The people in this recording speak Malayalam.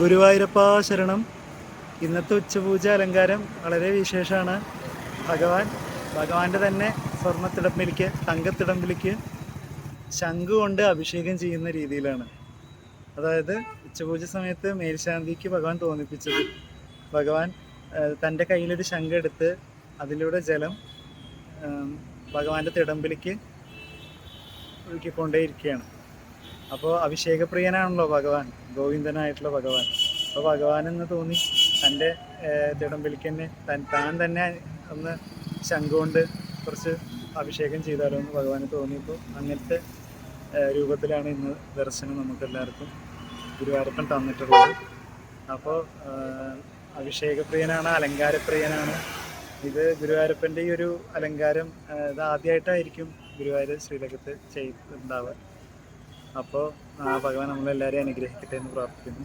ഗുരുവായൂരപ്പ ശരണം. ഇന്നത്തെ ഉച്ചപൂജ അലങ്കാരം വളരെ വിശേഷമാണ്. ഭഗവാന്റെ തന്നെ സ്വർണ്ണത്തിടമ്പിലേക്ക്, തങ്കത്തിടമ്പിലേക്ക് ശംഖ് കൊണ്ട് അഭിഷേകം ചെയ്യുന്ന രീതിയിലാണ്. അതായത് ഉച്ചപൂജ സമയത്ത് മേൽശാന്തിക്ക് ഭഗവാൻ തോന്നിപ്പിച്ചത്, ഭഗവാൻ തൻ്റെ കയ്യിലൊരു ശംഖ് എടുത്ത് അതിലൂടെ ജലം ഭഗവാന്റെ തിടമ്പിലേക്ക് ഒഴുക്കിക്കൊണ്ടേയിരിക്കുകയാണ്. അപ്പോൾ അഭിഷേകപ്രിയനാണല്ലോ ഭഗവാൻ, ഗോവിന്ദനായിട്ടുള്ള ഭഗവാൻ. അപ്പോൾ ഭഗവാനെന്ന് തോന്നി തൻ്റെ തിടമ്പിലേക്ക് തന്നെ താൻ തന്നെ ഒന്ന് ശംഖ് കൊണ്ട് കുറച്ച് അഭിഷേകം ചെയ്താലോ എന്ന് ഭഗവാന് തോന്നിയപ്പോൾ അങ്ങനത്തെ രൂപത്തിലാണ് ഇന്ന് ദർശനം നമുക്കെല്ലാവർക്കും ഗുരുവായൂരപ്പൻ തന്നിട്ടുള്ളത്. അപ്പോൾ അഭിഷേകപ്രിയനാണ്, അലങ്കാരപ്രിയനാണ്. ഇത് ഗുരുവായൂരപ്പൻ്റെ ഈ ഒരു അലങ്കാരം ഇത് ആദ്യമായിട്ടായിരിക്കും ഗുരുവായൂർ ശ്രീലകത്ത് ചെയ്തിട്ടുണ്ടാവുക. അപ്പോൾ ഭഗവാൻ നമ്മളെല്ലാവരെയും അനുഗ്രഹിക്കട്ടെ എന്ന് പ്രാർത്ഥിക്കുന്നു.